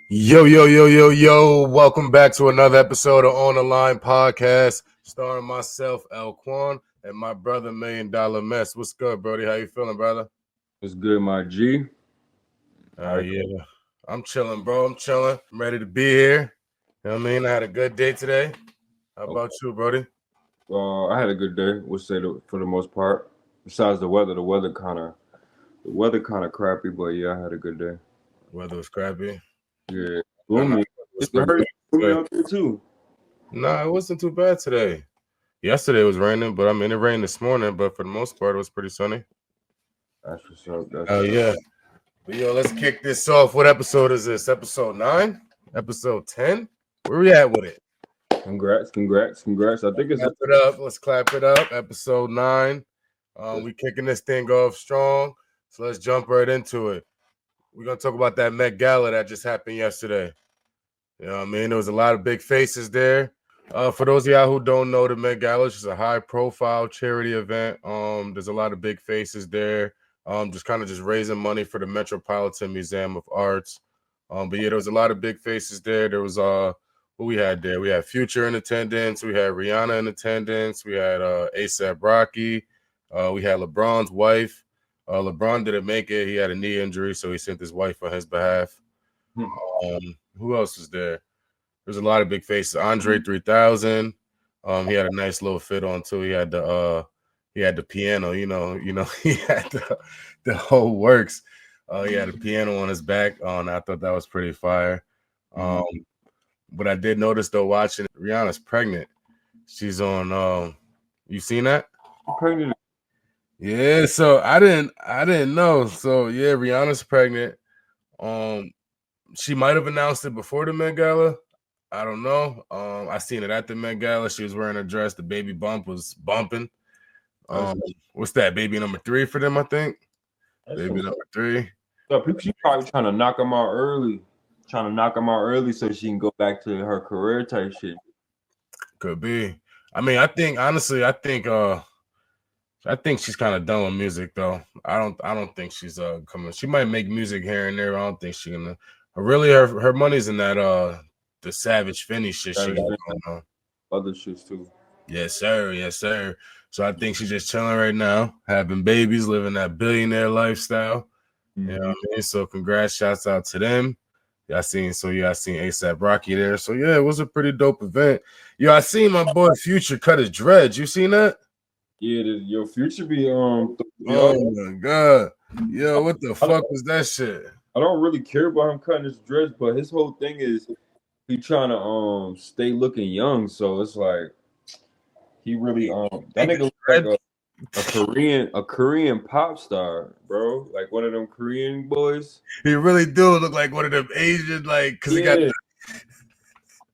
Yo, yo, yo, yo, yo. Welcome back to another episode of On the Line Podcast, starring myself, El Quan, and my brother, $1 Million Mess. What's good, Brody? How you feeling, brother? What's good, my G? Yeah. I'm chilling, bro. I'm chilling. I'm ready to be here. You know what I mean? I had a good day today. How about you, Brody? I had a good day. We'll say for the most part. Besides the weather kind of crappy, but yeah, I had a good day. Weather was crappy. Yeah, No, gloomy. it's I good heard it's gloomy today. out there too. Nah, it wasn't too bad today. Yesterday it was raining, but it rained this morning, but for the most part, it was pretty sunny. That's what's up. That's Oh, what's up. yeah. But yo, let's kick this off. What episode is this? Episode 9? Episode 10? Where we at with it? Congrats. I think it's Clap it up. Let's clap it up. Episode 9. We kicking this thing off strong. So let's jump right into it. We're gonna talk about that Met Gala that just happened yesterday. You know what I mean? There was a lot of big faces there. For those of y'all who don't know, the Met Gala is just a high-profile charity event. There's a lot of big faces there. Just raising money for the Metropolitan Museum of Arts. But yeah, there was a lot of big faces there. There was what we had there. We had Future in attendance. We had Rihanna in attendance. We had ASAP Rocky. We had LeBron's wife. LeBron didn't make it. He had a knee injury, so he sent his wife on his behalf. Who else was there? There's a lot of big faces. Andre 3000. He had a nice little fit on too. He had the piano, he had the whole works. He had a piano on his back. And I thought that was pretty fire. But I did notice though, watching Rihanna's pregnant. She's on you seen that? pregnant. Yeah, so I didn't know. So yeah, Rihanna's pregnant. She might have announced it before the Met Gala. I don't know. I seen it at the Met Gala. She was wearing a dress. The baby bump was bumping. What's that? Baby number 3 for them, I think. Baby number 3. So she's probably trying to knock him out early. So she can go back to her career type shit. Could be. I mean, I think she's kind of done with music though. I don't think she's coming. She might make music here and there. I don't think she's gonna really her money's in that the Savage Finney shit she got going on. Other shits too. Yes, sir. Yes, sir. So I think she's just chilling right now, having babies, living that billionaire lifestyle. You know what I mean? So congrats, shouts out to them. I seen ASAP Rocky there. So yeah, it was a pretty dope event. Yo, I seen my boy Future cut his dreads. You seen that? Yeah, your Future be Oh my god. Yo, what the fuck was that shit? I don't really care about him cutting his dreads, but his whole thing is he trying to stay looking young. So it's like he really that nigga look like a Korean pop star, bro. Like one of them Korean boys. He really do look like one of them Asian, like, cause he got.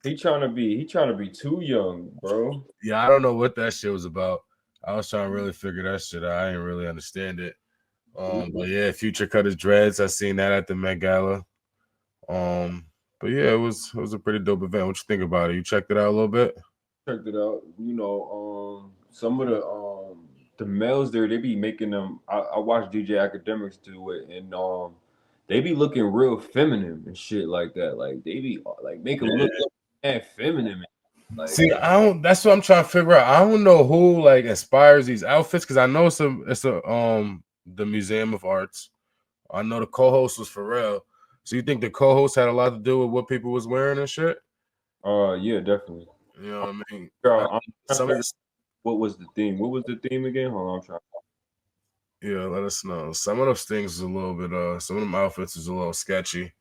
He trying to be too young, bro. Yeah, I don't know what that shit was about. I was trying to really figure that shit out. I didn't really understand it. But yeah, Future cut his dreads. I seen that at the Met Gala. But yeah, it was a pretty dope event. What you think about it? You checked it out a little bit? Checked it out. Some of the males there, they be making them. I watched DJ Academics do it, and they be looking real feminine and shit like that. Like they be like make them look feminine. Like, see, I don't. That's what I'm trying to figure out. I don't know who like inspires these outfits because I know it's the Museum of Arts. I know the co-host was Pharrell. So you think the co-host had a lot to do with what people was wearing and shit? Yeah, definitely. You know what I mean? What was the theme? What was the theme again? Hold on, I'm trying. Yeah, let us know. Some of those things is a little bit some of them outfits is a little sketchy.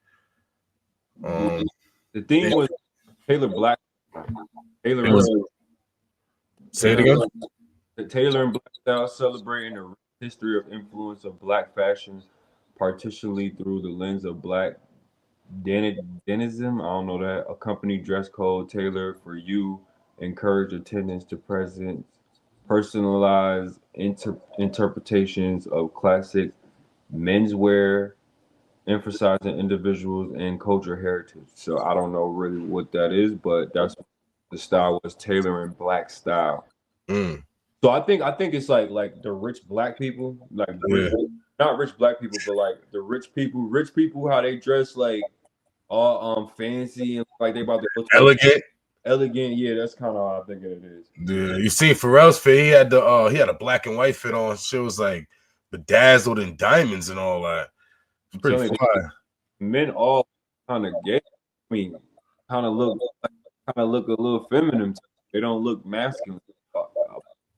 The theme was Taylor Black. Say it again. The Taylor and Black style celebrating the history of influence of Black fashion, particularly through the lens of Black denism. I don't know that. A company dress code tailored for you encourage attendance to present personalized interpretations of classic menswear, emphasizing individuals and cultural heritage. So I don't know really what that is, but that's the style was Taylor and Black style. So I think it's like the rich Black people, not rich Black people, but like the rich people how they dress like all fancy and like they about to go to Elegant. elegant. Yeah, that's kind of how I think it is. Yeah, you seen Pharrell's fit? He had a black and white fit on. Shit was like bedazzled in diamonds and all that. It's I'm pretty telling you, fire. men all kind of gay. I mean, kind of look a little feminine. They don't look masculine.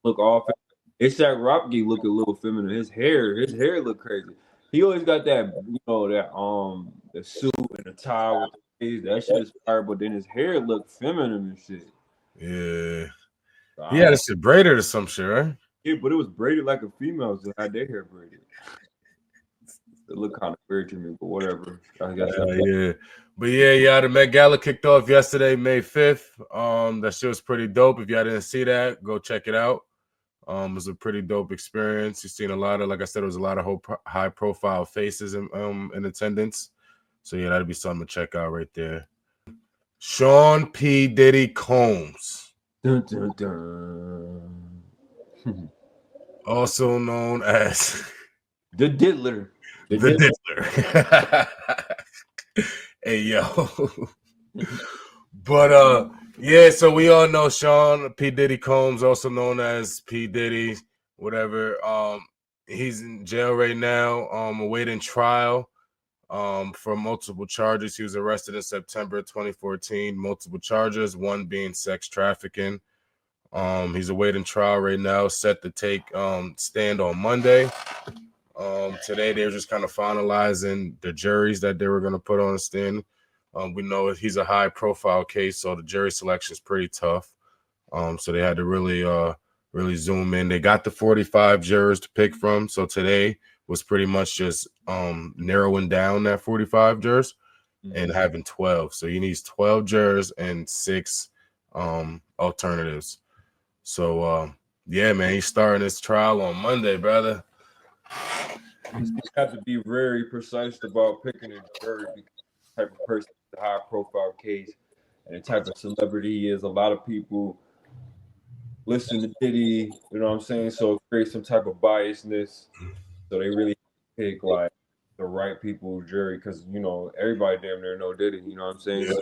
Look all. It's that Rocky look a little feminine. His hair look crazy. He always got that, the suit and the tie with the face. That shit is fire. But then his hair look feminine and shit. Yeah. So He I had don't. a shit braided or some shit, right? Yeah, but it was braided like a female, so had their hair braided. It looked kind of weird to me, but whatever. I guess. Yeah. But yeah, the Met Gala kicked off yesterday, May 5th. That shit was pretty dope. If y'all didn't see that, go check it out. It was a pretty dope experience. You've seen a lot of, like I said, there was a lot of high profile faces in attendance. So yeah, that'd be something to check out right there. Sean P. Diddy Combs, Dun, dun, dun. also known as The Diddler. the Diddler. Hey yo. But yeah, so we all know Sean P. Diddy Combs, also known as P. Diddy, whatever. He's in jail right now, awaiting trial for multiple charges. He was arrested in September 2014, multiple charges, one being sex trafficking. He's awaiting trial right now, set to take stand on Monday. Today they were just kind of finalizing the juries that they were going to put on the stand. We know he's a high profile case, so the jury selection is pretty tough. So they had to really zoom in. They got the 45 jurors to pick from. So today was pretty much just narrowing down that 45 jurors and having 12. So he needs 12 jurors and 6 alternatives. So yeah, man, he's starting his trial on Monday, brother. You have to be very precise about picking a jury because the type of person, the high profile case, and the type of celebrity he is. A lot of people listen to Diddy, you know what I'm saying? So it creates some type of biasness. So they really pick like the right people jury because everybody damn near know Diddy, you know what I'm saying? Yeah. So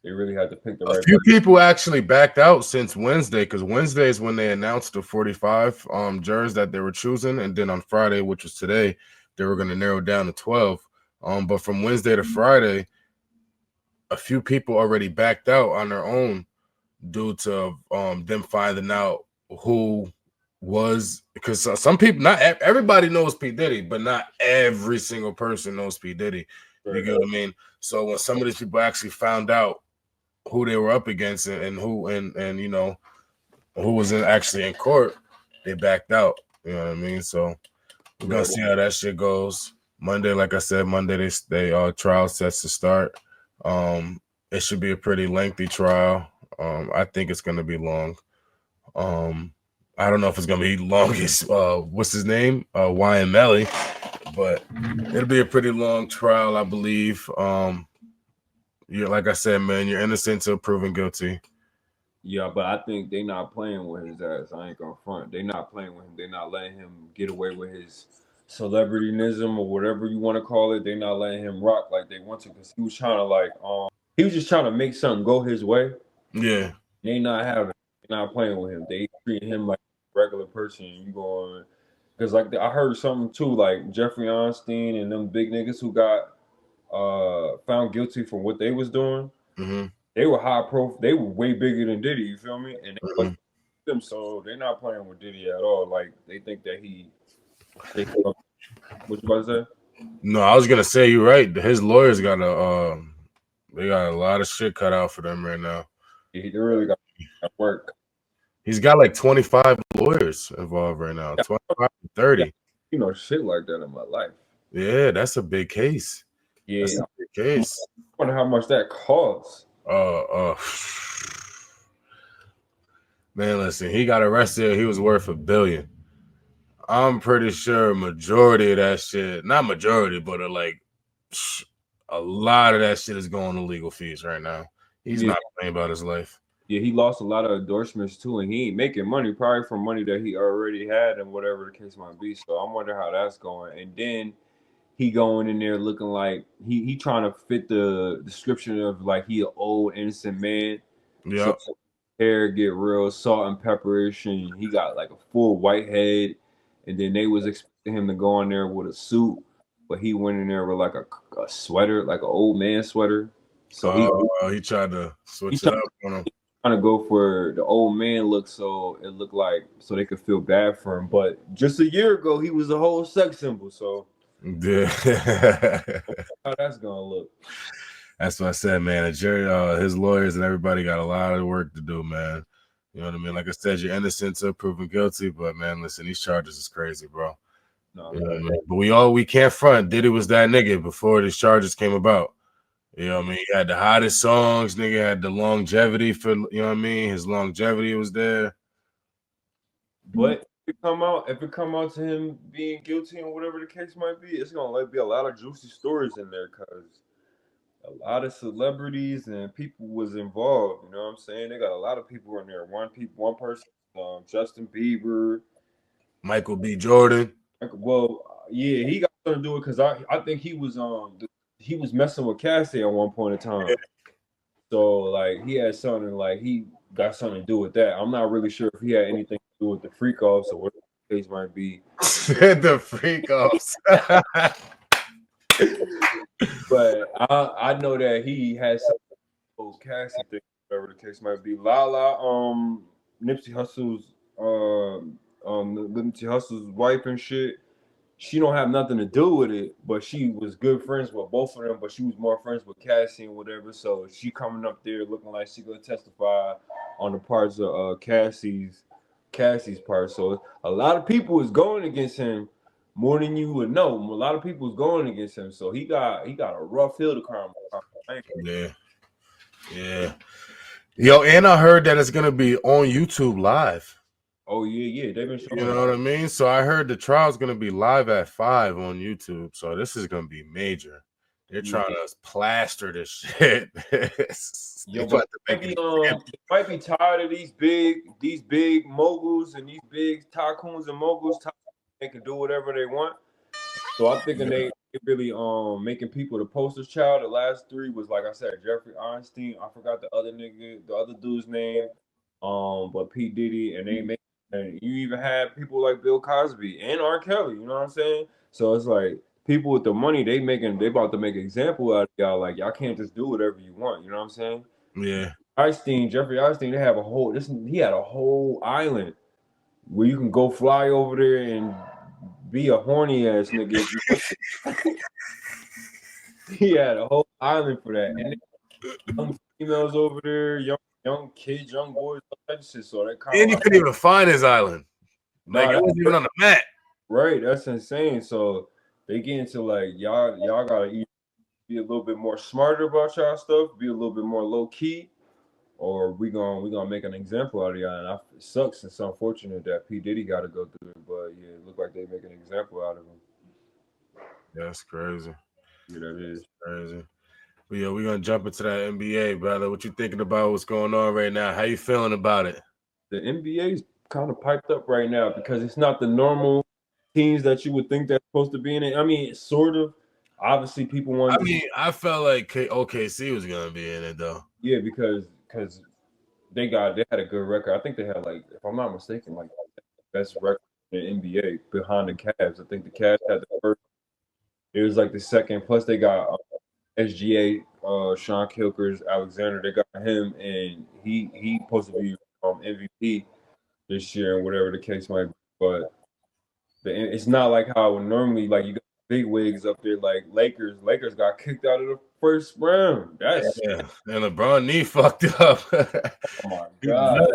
they really had to pick the A right few person. people actually backed out since Wednesday because Wednesday is when they announced the 45 jurors that they were choosing, and then on Friday, which was today, they were going to narrow down to 12. But from Wednesday to Friday, a few people already backed out on their own due to them finding out who was, because some people, not everybody knows P. Diddy, but not every single person knows P. Diddy. You get what I mean? So when some of these people actually found out who they were up against and who and you know who was actually in court, they backed out. You know what I mean? So we're gonna see how that shit goes. Monday, like I said, Monday they trial sets to start. It should be a pretty lengthy trial. I think it's gonna be long. I don't know if it's gonna be long as what's his name? YM Melly, but it'll be a pretty long trial, I believe. Yeah, like I said, man, you're innocent until proven guilty. Yeah, but I think they not playing with his ass. I ain't gonna front. They not playing with him. They not letting him get away with his celebrityism or whatever you want to call it. They not letting him rock like they want to because he was trying to he was just trying to make something go his way. Yeah. They not having. They not playing with him. They treat him like a regular person. You going because like I heard something too, like Jeffrey Einstein and them big niggas who got found guilty for what they was doing. Mm-hmm. They were they were way bigger than Diddy, you feel me? And they Mm-hmm. wasn't them, so they're not playing with Diddy at all. Like they think that what you about to say? No, I was gonna say you're right. His lawyers got they got a lot of shit cut out for them right now. Yeah, he really got work. He's got like 25 lawyers involved right now, 25 to 30. Shit like that in my life. Yeah, that's a big case. Yeah, That's a big case. I wonder how much that costs. Man, listen, he got arrested. He was worth $1 billion. I'm pretty sure majority of that shit, not majority, but a lot of that shit is going to legal fees right now. He's not playing about his life. Yeah, he lost a lot of endorsements too, and he ain't making money, probably from money that he already had and whatever the case might be. So I'm wondering how that's going. And then he going in there looking like he trying to fit the description of like he an old innocent man. Yeah. So hair get real salt and pepperish, and he got like a full white head. And then they was expecting him to go in there with a suit, but he went in there with like a sweater, like an old man sweater. So He tried to he switch it trying, up on him. trying to go for the old man look, so it looked like so they could feel bad for him. But just a year ago, he was a whole sex symbol. So Yeah. how that's gonna look? That's what I said, man. The jury, his lawyers and everybody got a lot of work to do, man. You know what I mean? Like I said, you're innocent until proven guilty, but man, listen, these charges is crazy, bro. No, You know what I mean? But we can't front. Diddy was that nigga before these charges came about. You know what I mean? He had the hottest songs, nigga had the longevity for, you know what I mean? His longevity was there. but if it come out to him being guilty and whatever the case might be, it's gonna like be a lot of juicy stories in there because a lot of celebrities and people was involved. You know what I'm saying? They got a lot of people in there. One person, Justin Bieber. Michael B. Jordan. Well, yeah, he got something to do it because I think he was messing with Cassie at one point in time. So like he had something like he got something to do with that. I'm not really sure if he had anything to do with the freak offs or whatever the case might be. The freak offs. But I know that he has some Cassie thing, whatever the case might be. Lala, Nipsey Hussle's Nipsey Hussle's wife and shit. She don't have nothing to do with it, but she was good friends with both of them. But she was more friends with Cassie and whatever. So she coming up there looking like she gonna testify on the parts of Cassie's part. So a lot of people is going against him more than you would know. A lot of people is going against him. So he got a rough hill to climb. Yeah. Yeah. Yo, and I heard that it's gonna be on YouTube live. Oh yeah. They've been showing. You know what I mean? So I heard the trial's gonna be live at 5 on YouTube. So this is gonna be major. They're trying to plaster this shit. Yo, but they might be tired of these big moguls and these big tycoons and moguls. They can do whatever they want. So I'm thinking they really making people the poster child. The last three was like I said, Jeffrey Einstein. I forgot the other nigga, the other dude's name. But P Diddy, and and you even had people like Bill Cosby and R. Kelly. You know what I'm saying? So it's like people with the money they about to make an example out of y'all. Like y'all can't just do whatever you want. You know what I'm saying? Yeah. Jeffrey Einstein, they have he had a whole island where you can go fly over there and be a horny ass nigga if you want to. He had a whole island for that. And young females over there, young kids, young boys, all that shit. So that kind And you couldn't even find his island. Like it wasn't even on the map. Right, that's insane. So they get into like y'all gotta be a little bit more smarter about y'all stuff, be a little bit more low key, or we gonna make an example out of y'all. And it sucks. It's unfortunate that P Diddy got to go through it, but yeah, it looked like they make an example out of him. That's crazy. Yeah, that is crazy. But yeah, we're gonna jump into that NBA, brother. What you thinking about what's going on right now? How you feeling about it? The NBA is kind of piped up right now because it's not the normal teams that you would think that's supposed to be in it. I mean, it's sort of. Obviously, people want. I felt like OKC was gonna be in it though. Yeah, because they had a good record. I think they had like, if I'm not mistaken, like best record in the NBA behind the Cavs. I think the Cavs had the first. It was like the second. Plus, they got SGA, Sean Kilkers, Alexander. They got him, and he supposed to be MVP this year, and whatever the case might be. But it's not like how normally like you got big wigs up there like Lakers. Lakers got kicked out of the first round. That's and LeBron knee fucked up. Oh my god.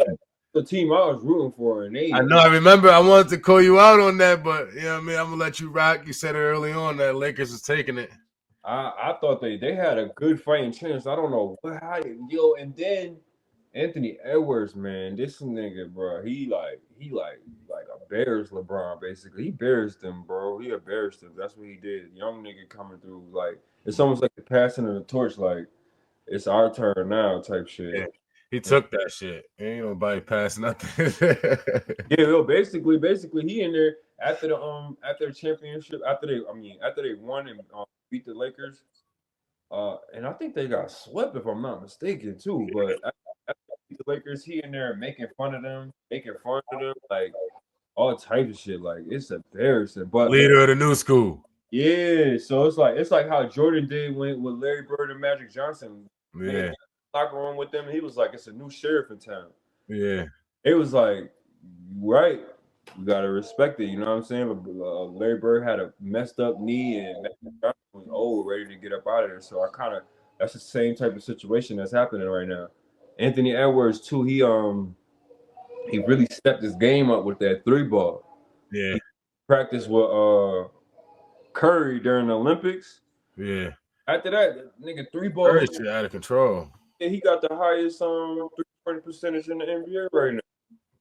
The team I was rooting for, and I know. I remember. I wanted to call you out on that, but you know what I mean. I'm gonna let you rock. You said it early on that Lakers is taking it. I thought they had a good fighting chance. I don't know and then Anthony Edwards, man, this nigga, bro, he like a Bears LeBron basically. He embarrassed him, bro. He embarrassed him. That's what he did. Young nigga coming through, like it's almost like the passing of the torch, like it's our turn now type shit. Yeah. He took that shit. Ain't nobody pass nothing. Yeah, yo, basically, he in there after the championship, after they won and beat the Lakers. And I think they got swept if I'm not mistaken too. But after they beat the Lakers, he in there making fun of them, like all types of shit. Like it's embarrassing. But Leader of the new school. yeah, so it's like how Jordan did when with Larry Bird and Magic Johnson. Nigga, Yeah. locker room with them, and he was like, "It's a new sheriff in town." Yeah. It was like, right, you gotta respect it. You know what I'm saying? But Larry Bird had a messed up knee, and Magic Johnson was old, ready to get up out of there. So I kind of that's the same type of situation that's happening right now. Anthony Edwards too. He really stepped his game up with that three ball. Yeah. Practiced with Curry during the Olympics. Yeah. After that, nigga, three ball. Curry shit out of control. Yeah, he got the highest 3-point percentage in the NBA right now.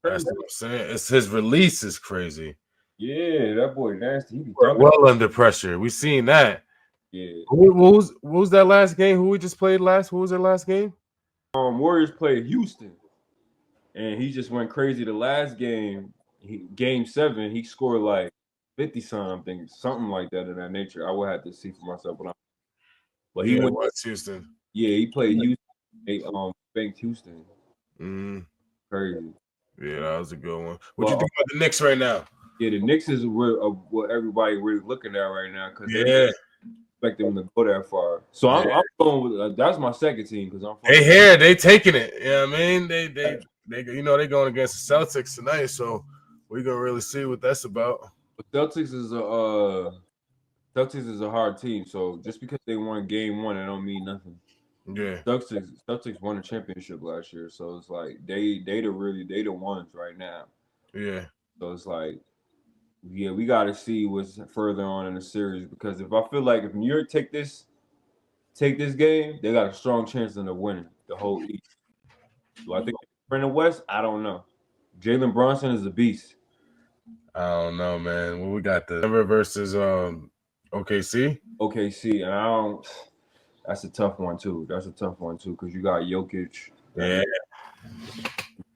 That's what I'm saying. It's his release is crazy. Yeah, that boy nasty. He be Well under pressure. We seen that. Yeah. What was that last game? Who we just played last? Who was their last game? Warriors played Houston, and he just went crazy. The last game, game 7, he scored like 50 something, something like that in that nature. I would have to see for myself, but he went. Houston. Yeah, he played Houston. They banked Houston. Crazy. Yeah, that was a good one. What you think about the Knicks right now? Yeah, the Knicks is what everybody really looking at right now because they expect them to go that far. So I'm going with that's my second team because I'm. They taking it. Yeah, I mean they you know they going against the Celtics tonight, so we're gonna really see what that's about. But Celtics is a hard team, so just because they won game 1, it don't mean nothing. Yeah, Celtics won a championship last year, so it's like they the ones right now. Yeah. So it's like, yeah, we got to see what's further on in the series because if I feel like if New York take this game, they got a strong chance of winning the whole East. So I think in the West, I don't know. Jalen Brunson is a beast. I don't know, man. Well, we got the Denver versus OKC. OKC, and I don't. That's a tough one too. Because you got Jokic. Yeah.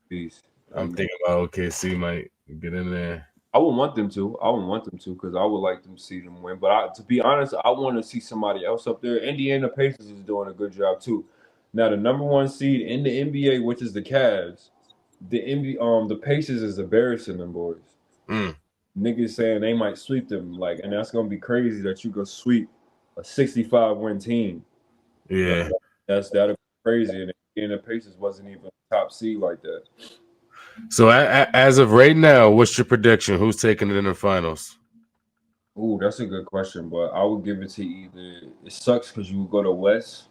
Beast. I'm thinking about OKC might get in there. I would want them to. Because I would like them to see them win. But to be honest, I want to see somebody else up there. Indiana Pacers is doing a good job too. Now the number 1 seed in the NBA, which is the Cavs, the Pacers is embarrassing them boys. Niggas saying they might sweep them, and that's gonna be crazy that you go sweep a 65-win team. Yeah, that'll be crazy. And the Pacers wasn't even top seed like that. So as of right now, what's your prediction? Who's taking it in the finals? Ooh, that's a good question, but I would give it to either. It sucks because you go to West.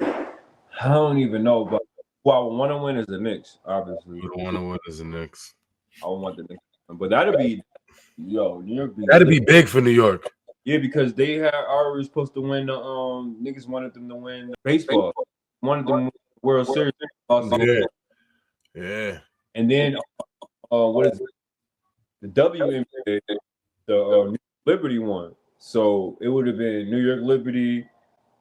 I don't even know, but who I want to win is the Knicks, obviously. You want to win is the Knicks. I want the Knicks, but that'd be New York. That'd be big for New York. Yeah, because they already supposed to win the niggas wanted them to win baseball, wanted them to win the World Series. Yeah. And then what is it? The WNBA, the Liberty one. So it would have been New York Liberty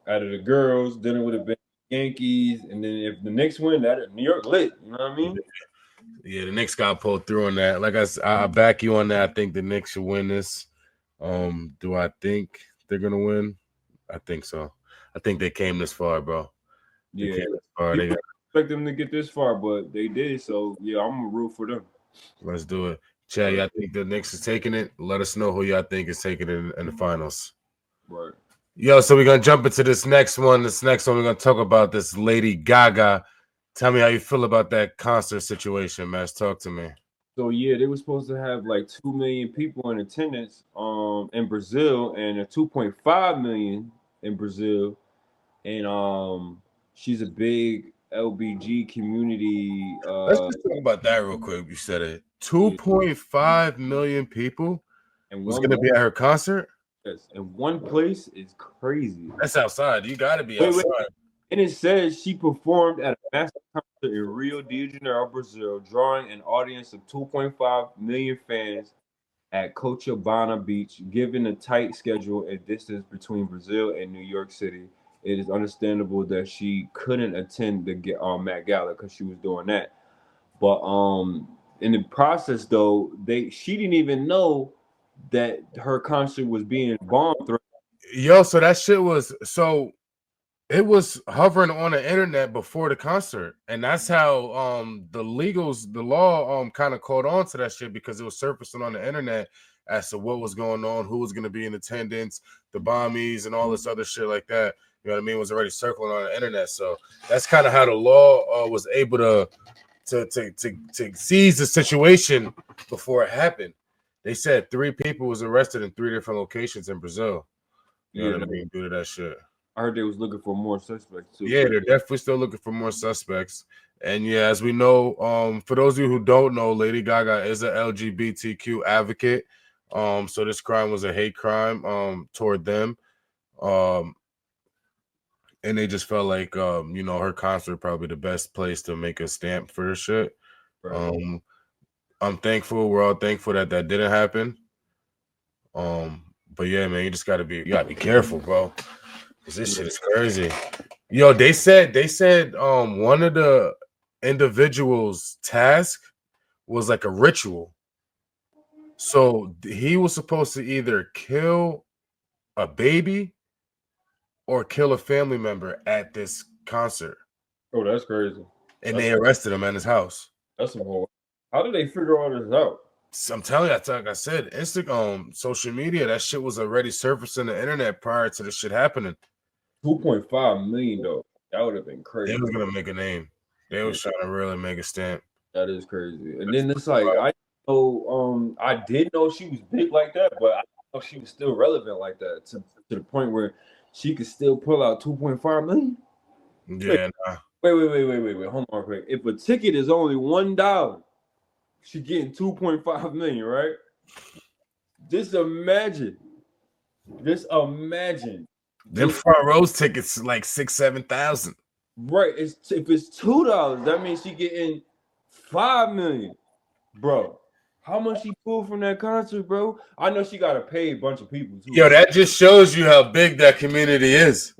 out of the girls. Then it would have been Yankees, and then if the Knicks win, that New York lit. You know what I mean? Yeah, the Knicks got pulled through on that. Like I back you on that. I think the Knicks should win this. Do I think they're gonna win? I think so. I think they came this far, bro. They came this far. They expect them to get this far, but they did. So yeah, I'm gonna root for them. Let's do it. Chad, y'all think the Knicks is taking it? Let us know who y'all think is taking it in the finals. Right. Yo, so we're gonna jump into this next one. This next one, we're gonna talk about this Lady Gaga. Tell me how you feel about that concert situation, man. Talk to me. So yeah, they were supposed to have like 2 million people in attendance in Brazil and 2.5 million in Brazil. And she's a big LBG community. Let's just talk about that real quick. You said it. 2.5 million people was going to be at her concert. Yes, and one place is crazy. That's outside. You got to be outside. Wait. And it says she performed at a massive concert in Rio de Janeiro, Brazil, drawing an audience of 2.5 million fans at Copacabana Beach, given a tight schedule and distance between Brazil and New York City. it is understandable that she couldn't attend the Met Gala because she was doing that. But in the process though, she didn't even know that her concert was being bombed threatened. Yo, so that shit was so it was hovering on the internet before the concert, and that's how the law kind of caught on to that shit because it was surfacing on the internet as to what was going on, who was going to be in attendance, the bombies, and all this other shit like that. You know what I mean? It was already circling on the internet, so that's kind of how the law was able to seize the situation before it happened. They said 3 people was arrested in 3 different locations in Brazil. You know Yeah, what I mean? Due to that shit. I heard they was looking for more suspects too. Yeah, they're definitely still looking for more suspects. And yeah, as we know, for those of you who don't know, Lady Gaga is an LGBTQ advocate. So this crime was a hate crime toward them. Um, and they just felt like her concert probably the best place to make a stamp for this shit. Right. I'm thankful. We're all thankful that didn't happen. But yeah, man, you gotta be careful, bro. Cause this shit is crazy. Yo, they said one of the individuals' task was like a ritual. So he was supposed to either kill a baby or kill a family member at this concert. Oh, that's crazy. And That's they arrested him at his house. that's some whole. How did they figure all this out? So I'm telling you, like I said, Instagram, social media, that shit was already surfacing the internet prior to this shit happening. 2.5 million though. That would have been crazy. They was gonna make a name. They was trying to really make a stamp. That is crazy. And then it's like I did know she was big like that, but I didn't know she was still relevant like that to the point where she could still pull out 2.5 million. Yeah, Wait. Hold on, quick. If a ticket is only $1, she getting 2.5 million, right? Just imagine. Them front rows tickets like 6,000-7,000. Right. If it's $2, that means she getting 5 million. Bro, how much she pulled from that concert, bro? I know she gotta pay a bunch of people too. Yo, that just shows you how big that community is.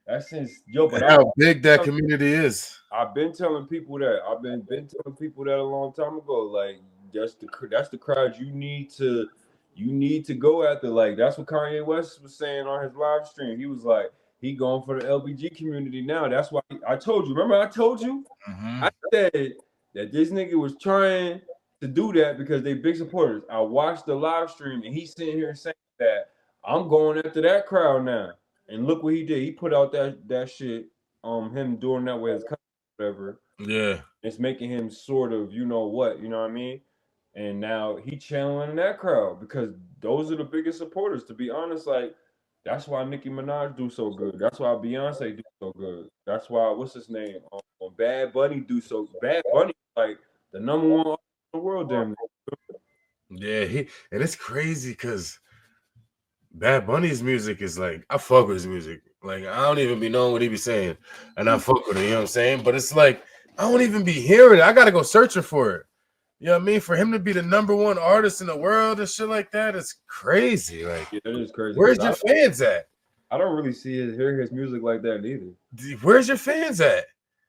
That's since but how big that community is. I've been telling people that. I've been telling people that a long time ago. Like that's the crowd you need to go after. Like that's what Kanye West was saying on his live stream. He was like, he going for the LBG community now. That's why I told you. Remember I told you? Mm-hmm. I said that this nigga was trying to do that because they big supporters. I watched the live stream and he's sitting here saying that I'm going after that crowd now. And look what he did. He put out that shit, him doing that with his cousin, whatever. Yeah. It's making him sort of, you know what I mean? And now he channeling that crowd because those are the biggest supporters. To be honest, like that's why Nicki Minaj do so good. That's why Beyonce do so good. That's why what's his name? Bad Bunny do so. Bad Bunny like the number one artist in the world, damn. Yeah, and it's crazy because Bad Bunny's music is like I fuck with his music. Like I don't even be knowing what he be saying, and I fuck with it. You know what I'm saying? But it's like I don't even be hearing it. I gotta go searching for it. You know what I mean? For him to be the number one artist in the world and shit like that is crazy. Like, yeah, it is crazy. Where's your fans at? I don't really hear his music like that either. Where's your fans at?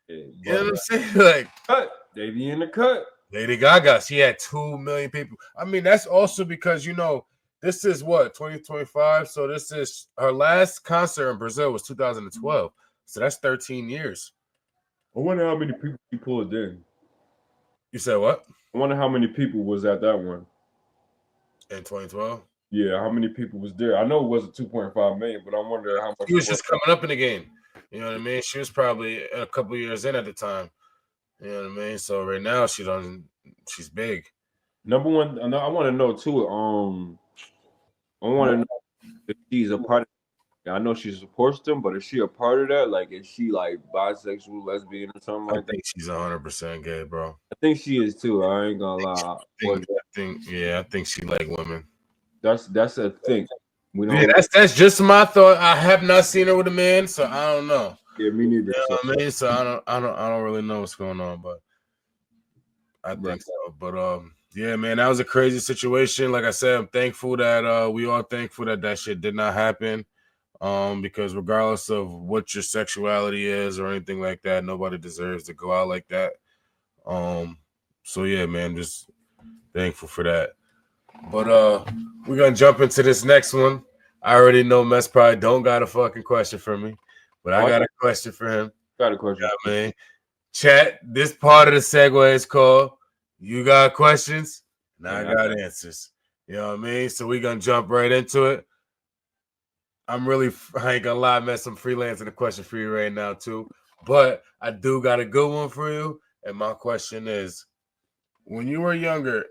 Yeah, you know what I'm saying? Like, they be in the cut. Lady Gaga, she had 2 million people. I mean, that's also because this is what 2025. So this is her last concert in Brazil was 2012. So that's 13 years. I wonder how many people she pulled in. You said what? I wonder how many people was at that one in 2012. Yeah, how many people was there? I know it wasn't 2.5 million, but I wonder how much. She was just coming up in the game. You know what I mean? She was probably a couple years in at the time. You know what I mean? So right now she's big. Number one, I want to know too. I want to know if she's a part of. I know she supports them, but is she a part of that? Like, is she like bisexual, lesbian, or something like that? I think she's 100% gay, bro. I think she is too. I ain't gonna lie. I think she like women. That's a thing. We don't. Yeah, that's just my thought. I have not seen her with a man, so I don't know. Yeah, me neither. You know what I mean? So I don't really know what's going on, but I think so. But yeah, man, that was a crazy situation. Like I said, I'm thankful that we are thankful that shit did not happen. because regardless of what your sexuality is or anything like that, nobody deserves to go out like that. So yeah, man, just thankful for that. But we're gonna jump into this next one. I already know Mess probably don't got a fucking question for me, but I got a question for him. Got a question. Yeah, man. Chat, this part of the segue is called You Got Questions? Now I got answers. You know what I mean? So we're gonna jump right into it. I ain't gonna lie, Mess, I'm freelancing a question for you right now, too. But I do got a good one for you. And my question is, when you were younger,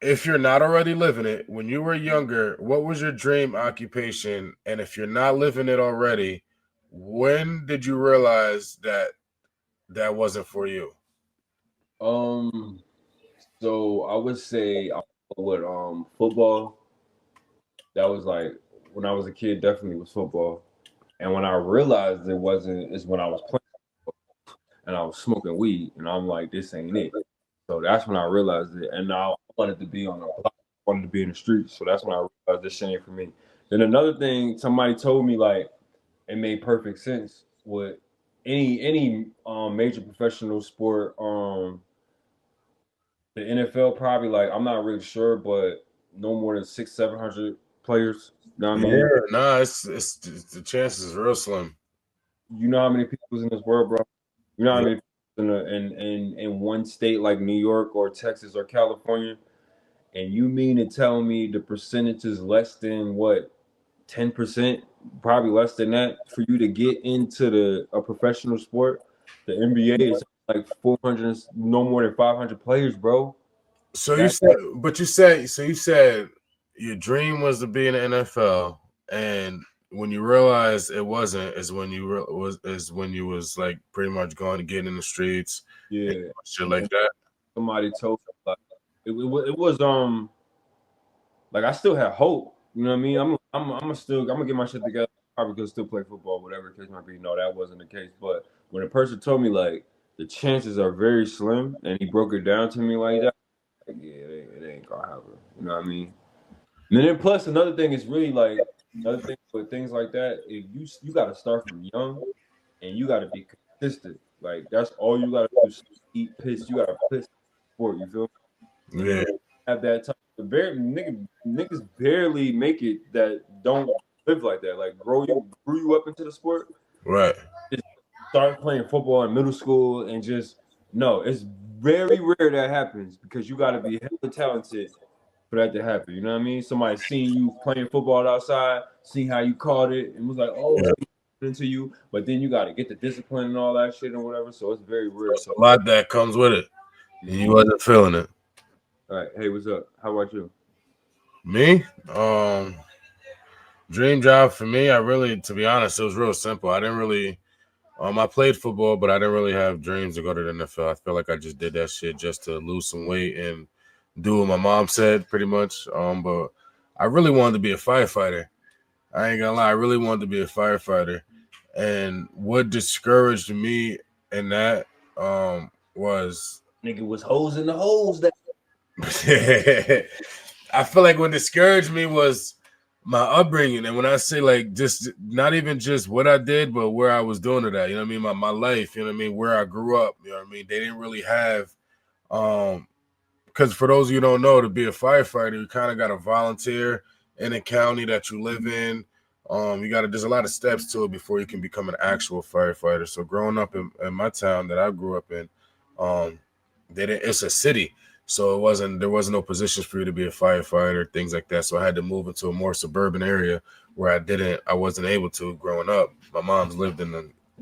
if you're not already living it, when you were younger, what was your dream occupation? And if you're not living it already, when did you realize that that wasn't for you? So I would say with football, that was like when I was a kid, definitely was football. And when I realized it wasn't, is when I was playing and I was smoking weed, and I'm like, this ain't it. So that's when I realized it, and now I wanted to be on the block, I wanted to be in the streets. So that's when I realized this shit ain't for me. Then another thing, somebody told me like it made perfect sense with any major professional sport. The NFL probably like I'm not really sure, but no more than 600-700 players. You know what I mean? Yeah, nah, it's the chances is real slim. You know how many people's in this world, bro? You know how Yeah. many people in one state like New York or Texas or California? And you mean to tell me the percentage is less than what 10%, probably less than that, for you to get into a professional sport? The NBA is like 400, no more than 500 players, bro. So you That said, but you said your dream was to be in the NFL, and when you realized it wasn't, is when you was like pretty much going to get in the streets, and yeah. shit And like then that. somebody told me like it was like I still had hope. You know what I mean? I'm gonna get my shit together. Probably could still play football, whatever the case might be. No, that wasn't the case. But when a person told me like the chances are very slim, and he broke it down to me like that, like yeah, it ain't gonna happen. You know what I mean? And then plus another thing is really like another thing with things like that. If you got to start from young, and you got to be consistent. Like that's all you got to do. Is eat piss. You got to piss sport. You feel? And Yeah, then have that time. Niggas barely make it that don't live like that. Like grew you up into the sport. right. Just start playing football in middle school and just no. It's very rare that happens because you got to be hella talented for that to happen. You know what I mean? Somebody seen you playing football outside, seen how you caught it, and was like, "Oh, Yeah. into you." But then you got to get the discipline and all that shit and whatever. So it's very rare. So A lot that comes with it, and you wasn't feeling it. all right, hey, what's up? How about you? Me, dream job for me. I really, to be honest, it was real simple. I didn't really. I played football, but I didn't really have dreams to go to the NFL. I feel like I just did that shit just to lose some weight and do what my mom said, pretty much. But I really wanted to be a firefighter. I ain't gonna lie, I really wanted to be a firefighter. And what discouraged me in that was Nigga was hoes in the holes that. I feel like what discouraged me was my upbringing. And when I say like just not even just what I did, but where I was doing it at, you know what I mean? My life, you know what I mean, where I grew up, you know what I mean? They didn't really have um because for those of you who don't know, to be a firefighter, you kind of got to volunteer in a county that you live in. You got to. There's a lot of steps to it before you can become an actual firefighter. So growing up in my town that I grew up in, um, they didn't, it's a city, so there wasn't no positions for you to be a firefighter, things like that. So I had to move into a more suburban area where I wasn't able to growing up. My mom's lived in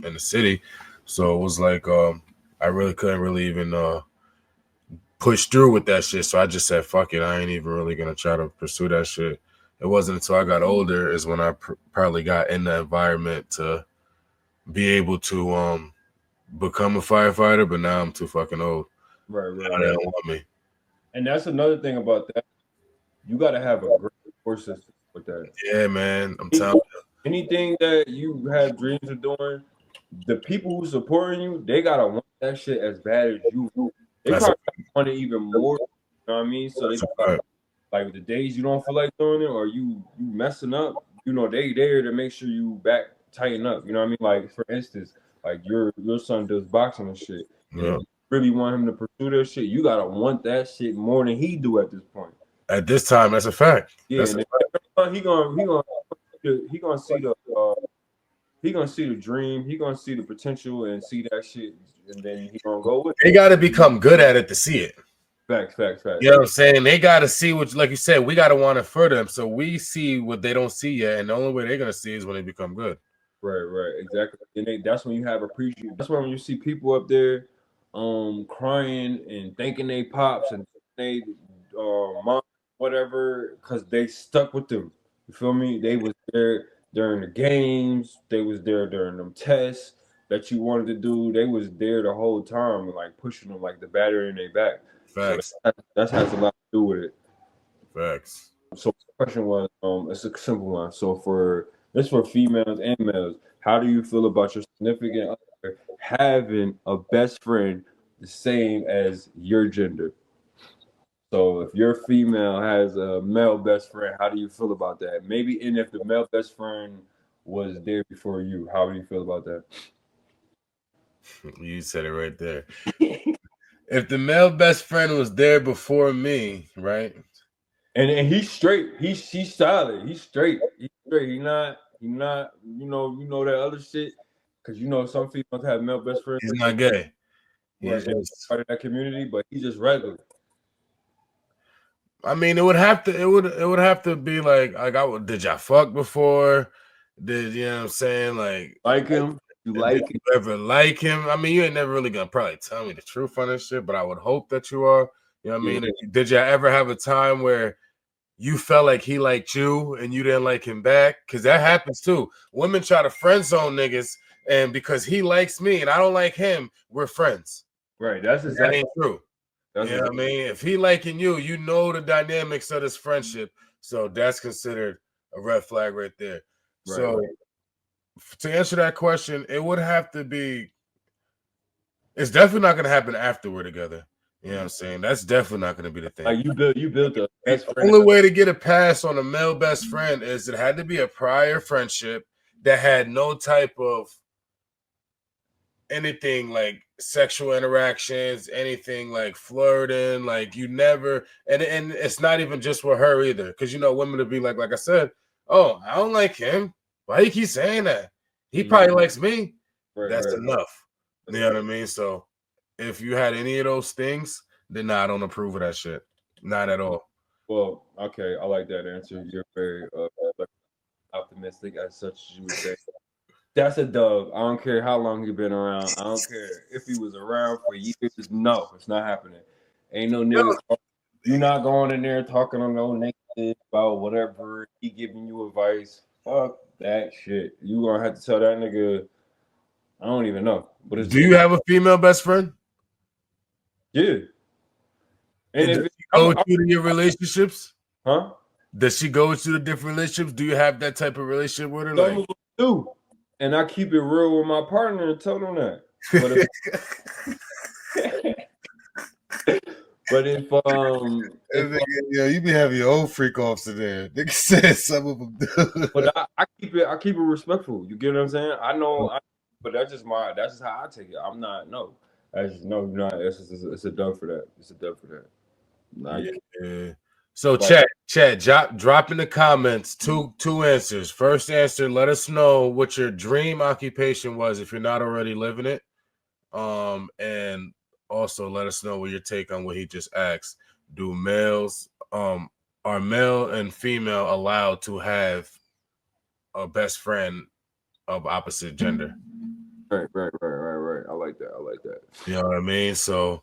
the city, so it was like I really couldn't really even push through with that shit. So I just said, fuck it. I ain't even really going to try to pursue that shit. It wasn't until I got older is when I probably got in the environment to be able to become a firefighter. But now I'm too fucking old. Right, right, Now they right. don't want me. And that's another thing about that. You got to have a great support system with that. Yeah, man. I'm telling Anything that you have dreams of doing, the people who supporting you, they gotta want that shit as bad as you. you. They probably want it even more. You know what I mean? So they That's a gotta, fact. like the days you don't feel like doing it or you messing up, they there to make sure you back tighten up. You know what I mean? Like for instance, like your son does boxing and shit, and if you really want him to pursue that shit, you gotta want that shit more than he do at this point. At this time, that's a fact. Yeah, That's and a fact. he gonna see the he gonna see the dream, he gonna see the potential and see that shit, and then he gonna go with it. They got to become good at it to see it. Facts. You know what I'm saying? They got to see what, like you said, we got to want it for them. So we see what they don't see yet, and the only way they're gonna see is when they become good. Right, exactly. And that's when you have appreciation. That's when you see people up there, crying and thanking they pops and they, mom, whatever, because they stuck with them. You feel me? They was there during the games. They was there during them tests that you wanted to do. They was there the whole time, like pushing them like the battery in their back. Facts. So that has a lot to do with it. Facts. So the question was, it's a simple one. So for females and males, how do you feel about your significant other having a best friend the same as your gender? So if your female has a male best friend, how do you feel about that? Maybe, and if the male best friend was there before you, how do you feel about that? You said it right there. If the male best friend was there before me, right? And he's straight. He's solid. He's straight. He's straight. He not. You know that other shit. Because some females have male best friends. He's not gay. He's just part of that community, but he's just regular. I mean, it would have to be like did y'all fuck before? Did you know what I'm saying? Like him? You did you ever like him? I mean, you ain't never really gonna probably tell me the truth on this shit, but I would hope that you are. You know what I mean? Did y'all ever have a time where you felt like he liked you and you didn't like him back? Because that happens too. Women try to friend zone niggas, and because he likes me and I don't like him, we're friends. Right. That's exactly that ain't true. You know what I mean? If he liking you, you know the dynamics of this friendship. So that's considered a red flag right there. Right, so to answer that question, it would have to be, it's definitely not going to happen after we're together. You know what I'm saying? That's definitely not going to be the thing. Like you built a best the friend. only way to get a pass on a male best friend is it had to be a prior friendship that had no type of anything like sexual interactions, anything like flirting, like you never, and it's not even just with her either, because women would be like I said, oh, I don't like him. Why you keep saying that? He probably likes me. That's enough. You know what I mean? So if you had any of those things, then I don't approve of that shit. Not at all. Well, okay, I like that answer. You're very optimistic as such as you would say. That's a dub. I don't care how long you've been around. I don't care if he was around for years. No, it's not happening. Ain't no niggas. You're not going in there talking on no negative about whatever. He giving you advice. Fuck that shit. You gonna have to tell that nigga. I don't even know. But do you have a female best friend? Yeah. And does she go with you to your relationships? Huh? Does she go with you to different relationships? Do you have that type of relationship with her? Some of them do. And I keep it real with my partner and tell them that. But if you be having your own freak offs in there. Nigga said some of them do. But I keep it respectful. You get what I'm saying? I know, but that's just how I take it. I'm not not. It's a dub for that. It's a dub for that. Yeah. So chat, drop in the comments two answers. First answer, let us know what your dream occupation was if you're not already living it. And also let us know what your take on what he just asked. Do males, are male and female allowed to have a best friend of opposite gender? Right. I like that. You know what I mean? So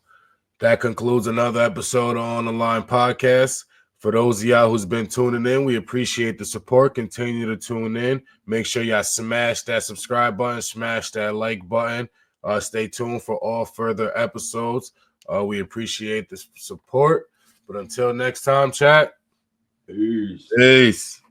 that concludes another episode on the Line Podcast. For those of y'all who's been tuning in, we appreciate the support. Continue to tune in. Make sure y'all smash that subscribe button, smash that like button. Stay tuned for all further episodes. We appreciate the support. But until next time, chat. Peace. Peace.